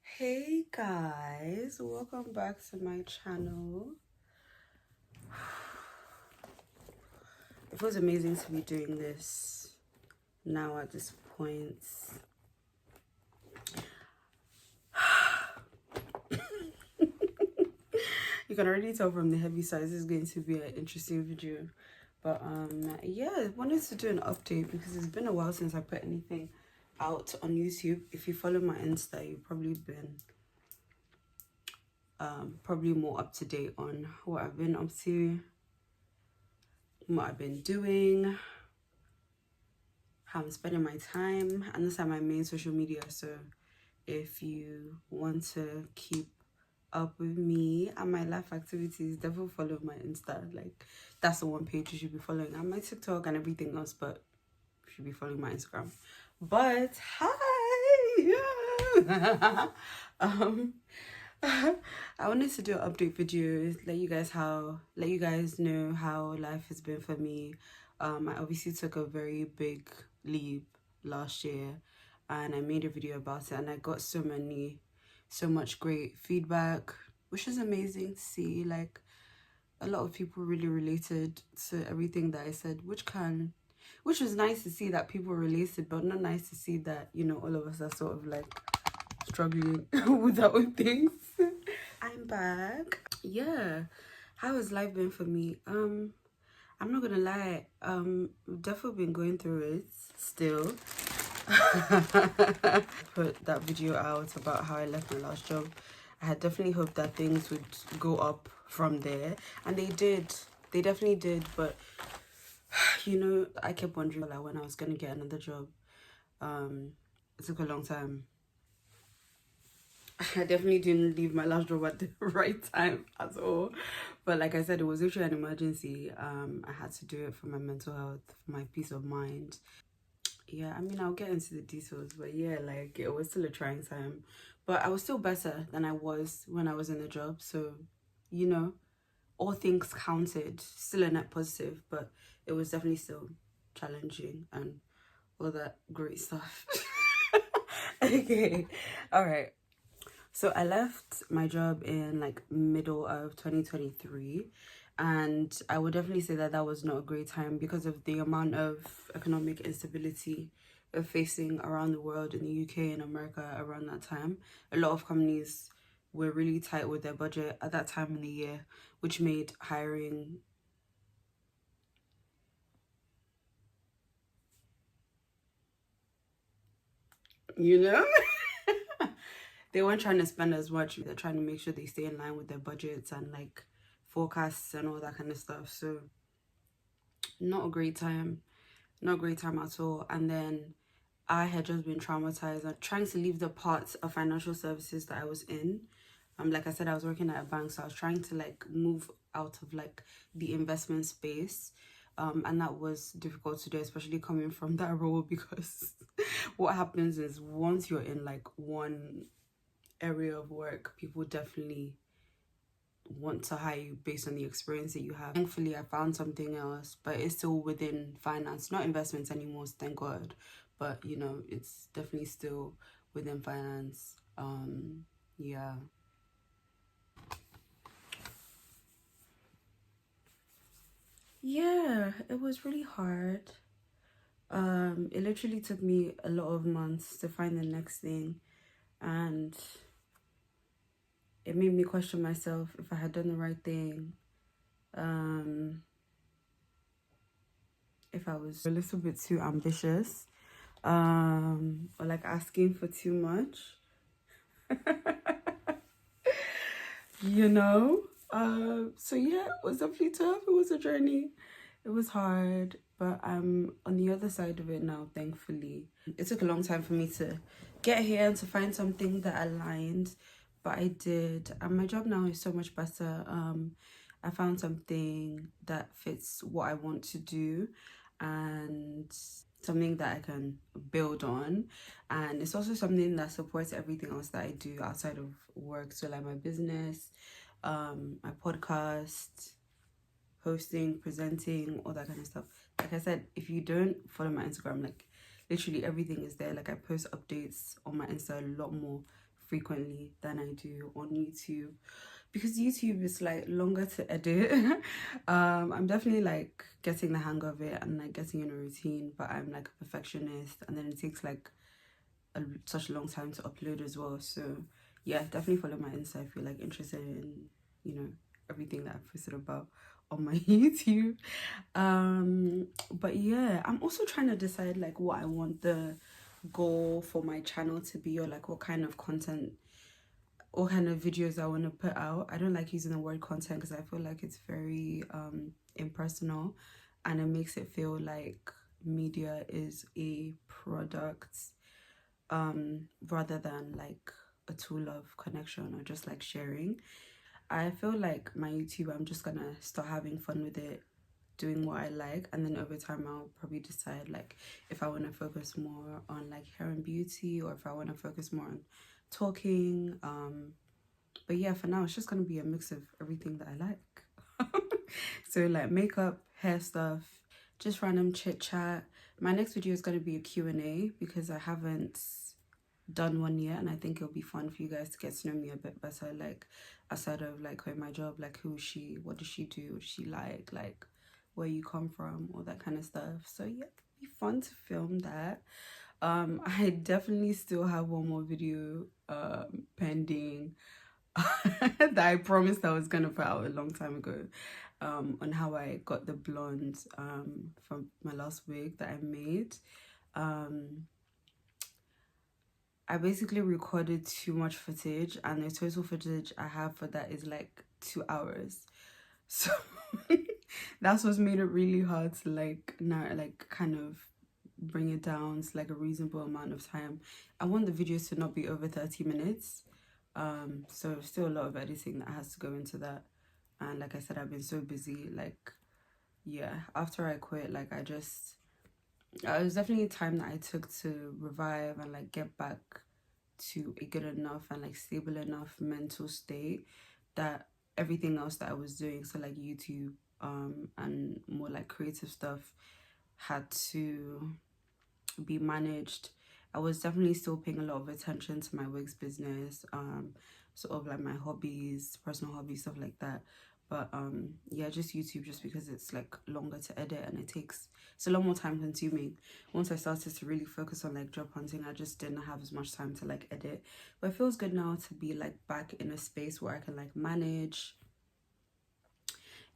Hey guys, welcome back to my channel. It feels amazing to be doing this now at this point. You can already tell from the heavy size it's going to be an interesting video. But yeah, I wanted to do an update because it's been a while since I put anything out on YouTube. If you follow my Insta, you've probably been probably more up to date on what I've been up to, what I've been doing, how I'm spending my time, and those are my main social media. So if you want to keep up with me and my life activities, definitely follow my Insta. Like, that's the one page you should be following, and my TikTok and everything else, but you should be following my Instagram. But hi. I wanted to do an update video, let you guys know how life has been for me. I obviously took a very big leap last year, and I made a video about it, and I got so much great feedback, which is amazing to see. Like, a lot of people really related to everything that I said, which was nice to see that people related, but not nice to see that, you know, all of us are sort of like struggling with our own things. I'm back. Yeah, how has life been for me? I'm not gonna lie, definitely been going through it still. Put that video out about how I left my last job. I had definitely hoped that things would go up from there, and they definitely did. But you know, I kept wondering like when I was gonna get another job. It took a long time. I definitely didn't leave my last job at the right time at all. But like I said, it was actually an emergency. I had to do it for my mental health, for my peace of mind. Yeah, I mean, I'll get into the details, but yeah, like, it was still a trying time. But I was still better than I was when I was in the job. So, you know, all things counted, still a net positive, but it was definitely still challenging and all that great stuff. Okay, all right. So I left my job in like middle of 2023, and I would definitely say that that was not a great time because of the amount of economic instability we're facing around the world, in the UK and America around that time. A lot of companies were really tight with their budget at that time in the year, which made hiring you know they weren't trying to spend as much. They're trying to make sure they stay in line with their budgets and like forecasts and all that kind of stuff. So not a great time, not a great time at all. And then I had just been traumatized and trying to leave the parts of financial services that I was in. Like I said, I was working at a bank, so I was trying to like move out of like the investment space. And that was difficult to do, especially coming from that role, because what happens is once you're in like one area of work, people definitely want to hire you based on the experience that you have. Thankfully, I found something else, but it's still within finance, not investments anymore, thank God. But you know, it's definitely still within finance. Yeah. Yeah, it was really hard. It literally took me a lot of months to find the next thing, and it made me question myself if I had done the right thing. If I was a little bit too ambitious, or like asking for too much. You know? So yeah, it was definitely tough. It was a journey. It was hard, but I'm on the other side of it now, thankfully. It took a long time for me to get here and to find something that aligned, but I did. And my job now is so much better. I found something that fits what I want to do, and something that I can build on, and it's also something that supports everything else that I do outside of work. So like my business, my podcast, hosting, presenting, all that kind of stuff. Like I said, if you don't follow my Instagram, like, literally everything is there. Like I post updates on my Insta a lot more frequently than I do on YouTube, because YouTube is like longer to edit. I'm definitely like getting the hang of it and like getting in a routine, but I'm like a perfectionist, and then it takes like such a long time to upload as well. So yeah, definitely follow my Insta if you're like interested in, you know, everything that I've posted about on my YouTube. But yeah, I'm also trying to decide like what I want the goal for my channel to be, or like what kind of content, what kind of videos I want to put out. I don't like using the word content because I feel like it's very impersonal, and it makes it feel like media is a product rather than like a tool of connection or just like sharing. I feel like my YouTube, I'm just gonna start having fun with it, doing what I like, and then over time I'll probably decide like if I want to focus more on like hair and beauty, or if I want to focus more on talking. But yeah, for now it's just gonna be a mix of everything that I like. So like makeup, hair stuff, just random chit chat. My next video is gonna be a Q&A because I haven't done one yet, and I think it'll be fun for you guys to get to know me a bit better, like aside of like quit my job, like who is she, what does she do, what does she like where you come from, all that kind of stuff. So yeah, it'll be fun to film that. I definitely still have one more video pending that I promised I was gonna put out a long time ago, on how I got the blonde from my last wig that I made. I basically recorded too much footage, and the total footage I have for that is like 2 hours. So that's what's made it really hard to like now like kind of bring it down to like a reasonable amount of time. I want the videos to not be over 30 minutes. So still a lot of editing that has to go into that. And like I said, I've been so busy. Like yeah, after I quit, like it was definitely a time that I took to revive and like get back to a good enough and like stable enough mental state that everything else that I was doing, so like YouTube and more like creative stuff, had to be managed. I was definitely still paying a lot of attention to my wigs business, sort of like my hobbies, personal hobbies, stuff like that. But yeah, just YouTube, just because it's like longer to edit and it's a lot more time consuming. Once I started to really focus on like job hunting, I just didn't have as much time to like edit. But it feels good now to be like back in a space where I can like manage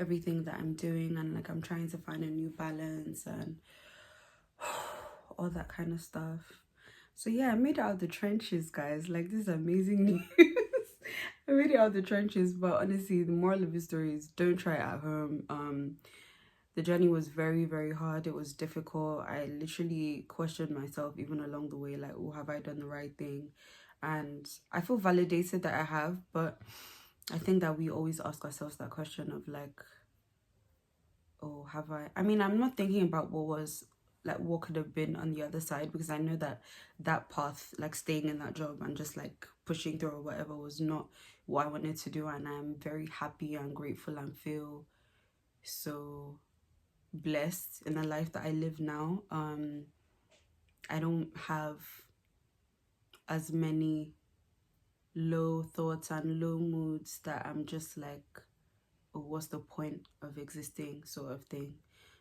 everything that I'm doing, and like I'm trying to find a new balance and all that kind of stuff. So yeah, I made it out of the trenches, guys. Like, this is amazing news. I made it out of the trenches, but honestly, the moral of the story is don't try it at home. The journey was very, very hard. It was difficult. I literally questioned myself even along the way, like, oh, have I done the right thing? And I feel validated that I have, but I think that we always ask ourselves that question of like, oh, have I mean, I'm not thinking about what could have been on the other side, because I know that that path, like staying in that job and just like pushing through or whatever, was not what I wanted to do. And I'm very happy and grateful and feel so blessed in the life that I live now. I don't have as many low thoughts and low moods that I'm just like, oh, what's the point of existing, sort of thing.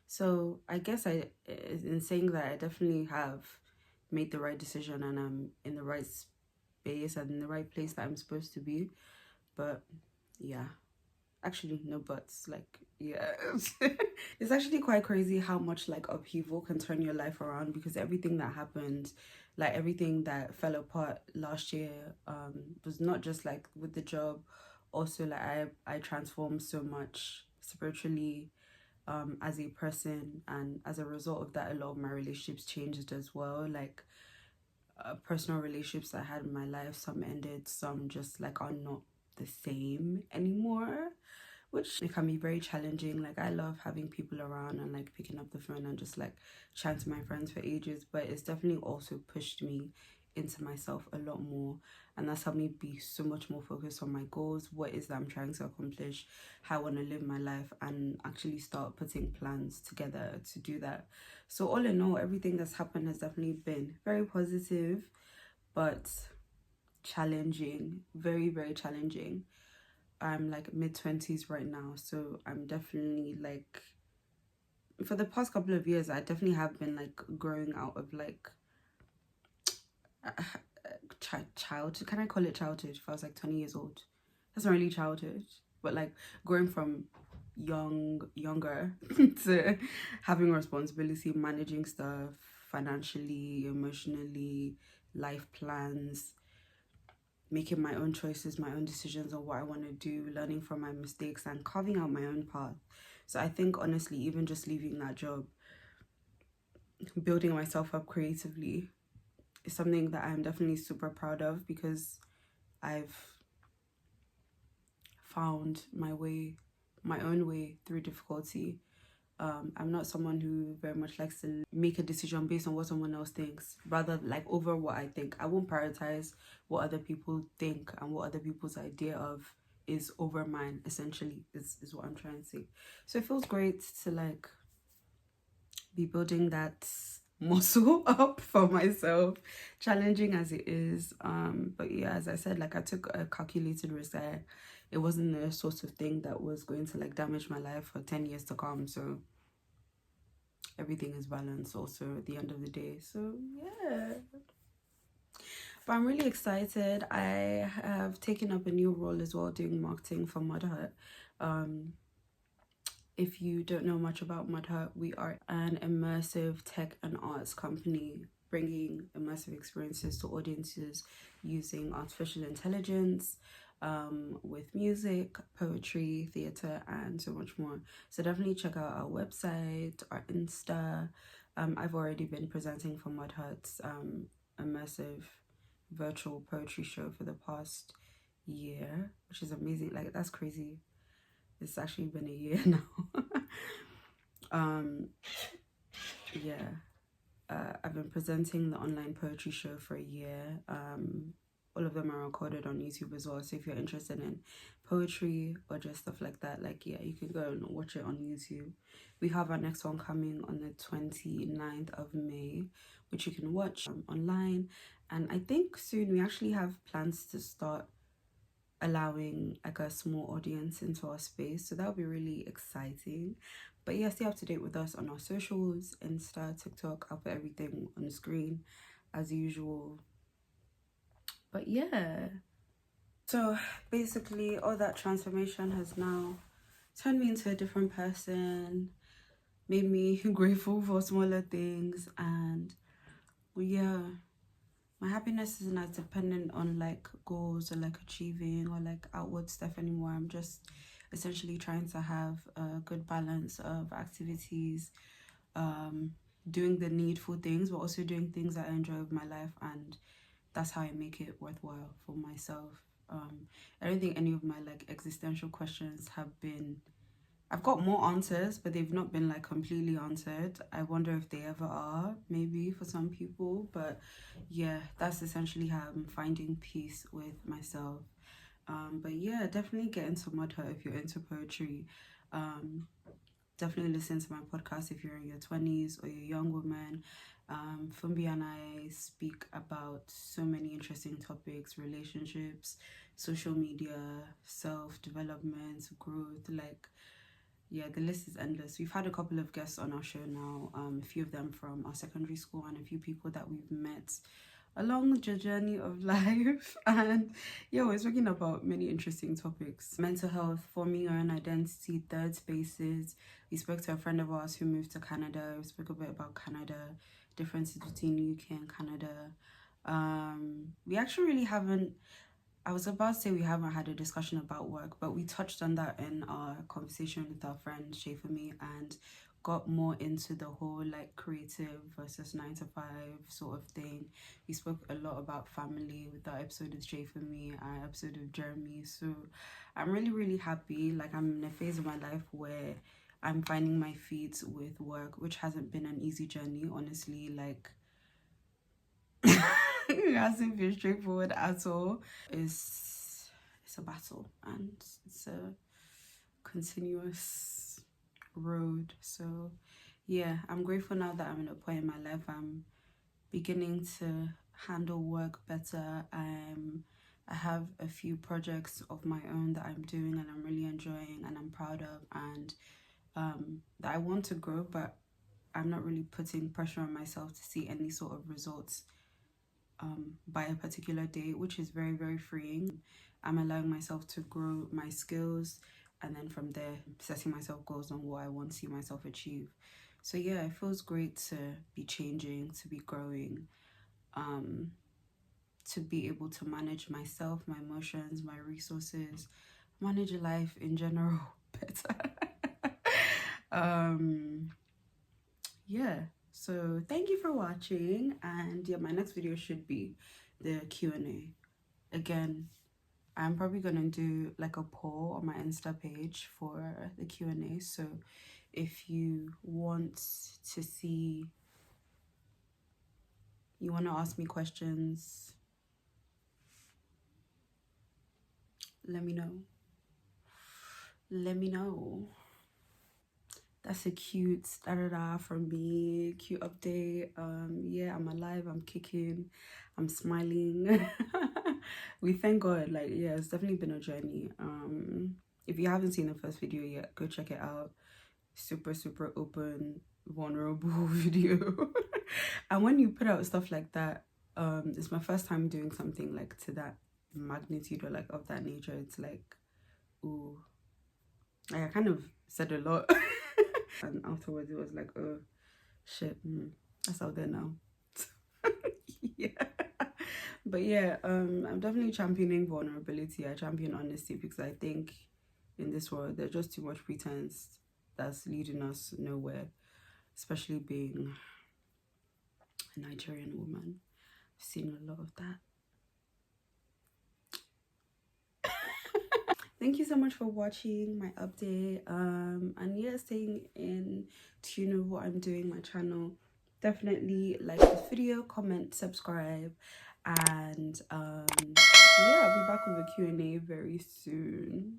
So I guess in saying that, I definitely have made the right decision, and I'm in the right space and in the right place that I'm supposed to be. But yeah, actually no buts, like yeah. It's actually quite crazy how much like upheaval can turn your life around, because everything that happened, like everything that fell apart last year, was not just like with the job. Also, like I transformed so much spiritually, as a person, and as a result of that, a lot of my relationships changed as well. Like personal relationships I had in my life, some ended, some just like are not the same anymore, which it can be very challenging. Like I love having people around and like picking up the phone and just like chatting to my friends for ages, but it's definitely also pushed me into myself a lot more, and that's helped me be so much more focused on my goals, what is that I'm trying to accomplish, how I want to live my life, and actually start putting plans together to do that. So all in all, everything that's happened has definitely been very positive, but challenging, very, very challenging. I'm like mid-20s right now, so I'm definitely like, for the past couple of years I definitely have been like growing out of like childhood. Can I call it childhood if I was like 20 years old? That's not really childhood, but like growing from younger to having responsibility, managing stuff financially, emotionally, life plans, making my own choices, my own decisions on what I want to do, learning from my mistakes and carving out my own path. So I think honestly, even just leaving that job, building myself up creatively is something that I'm definitely super proud of, because I've found my way, my own way through difficulty. I'm not someone who very much likes to make a decision based on what someone else thinks, rather like over what I think. I won't prioritize what other people think and what other people's idea of is over mine, essentially, is what I'm trying to say. So it feels great to like be building that muscle up for myself, challenging as it is. But yeah, as I said, like I took a calculated risk there. It wasn't the sort of thing that was going to like damage my life for 10 years to come. So everything is balanced also at the end of the day. So yeah, but I'm really excited. I have taken up a new role as well, doing marketing for Mudhut. If you don't know much about Mudhut, we are an immersive tech and arts company bringing immersive experiences to audiences using artificial intelligence, with music, poetry, theatre, and so much more. So definitely check out our website, our Insta. I've already been presenting for Mudhut's immersive virtual poetry show for the past year, which is amazing. Like, that's crazy. It's actually been a year now. Yeah, I've been presenting the online poetry show for a year. All of them are recorded on YouTube as well, so if you're interested in poetry or just stuff like that, like, yeah, you can go and watch it on YouTube. We have our next one coming on the 29th of May, which you can watch online, and I think soon we actually have plans to start allowing like a small audience into our space, so that'll be really exciting. But yeah, stay up to date with us on our socials, Insta, TikTok. I'll put everything on the screen as usual. But yeah, so basically all that transformation has now turned me into a different person, made me grateful for smaller things, and yeah, my happiness isn't as dependent on like goals or like achieving or like outward stuff anymore. I'm just essentially trying to have a good balance of activities, doing the needful things, but also doing things that I enjoy with my life, and that's how I make it worthwhile for myself. I don't think any of my like existential questions have been, I've got more answers, but they've not been like completely answered. I wonder if they ever are, maybe for some people. But yeah, that's essentially how I'm finding peace with myself. But yeah, definitely get into Mudhut if you're into poetry. Definitely listen to my podcast if you're in your 20s or you're a young woman. Fumbi and I speak about so many interesting topics: relationships, social media, self-development, growth, like, yeah, the list is endless. We've had a couple of guests on our show now, a few of them from our secondary school and a few people that we've met along the journey of life. And yeah, we're talking about many interesting topics: mental health, forming your own identity, third spaces. We spoke to a friend of ours who moved to Canada. We spoke a bit about Canada, differences between UK and Canada. We actually really haven't, I was about to say we haven't had a discussion about work, but we touched on that in our conversation with our friend Shay for me, and got more into the whole like creative versus 9 to 5 sort of thing. We spoke a lot about family with our episode with Shay for me, our episode with Jeremy. So I'm really, really happy. Like, I'm in a phase of my life where I'm finding my feet with work, which hasn't been an easy journey, honestly. Like, it hasn't been straightforward at all. It's a battle, and it's a continuous road. So yeah, I'm grateful now that I'm in a point in my life I'm beginning to handle work better. I have a few projects of my own that I'm doing and I'm really enjoying and I'm proud of, and that I want to grow, but I'm not really putting pressure on myself to see any sort of results by a particular date, which is very, very freeing. I'm allowing myself to grow my skills, and then from there setting myself goals on what I want to see myself achieve. So yeah, it feels great to be changing, to be growing, to be able to manage myself, my emotions, my resources, manage life in general better. Yeah, so thank you for watching, and yeah, my next video should be the Q&A. Again, I'm probably gonna do like a poll on my Insta page for the Q&A, so if you want to see, you want to ask me questions, let me know. Let me know. That's a cute da-da-da from me, cute update. Yeah, I'm alive, I'm kicking, I'm smiling. We thank God. Like, yeah, it's definitely been a journey. If you haven't seen the first video yet, go check it out. Super, super open, vulnerable video. And when you put out stuff like that, it's my first time doing something like to that magnitude or like of that nature. It's like, ooh, like I kind of said a lot. And afterwards it was like, oh shit, that's out there now. Yeah. But yeah, I'm definitely championing vulnerability. I champion honesty because I think in this world there's just too much pretense that's leading us nowhere, especially being a Nigerian woman. I've seen a lot of that. Thank you so much for watching my update, and yeah, staying in tune with what I'm doing, my channel. Definitely like this video, comment, subscribe, and yeah, I'll be back with a Q&A very soon.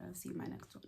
I'll see you in my next one.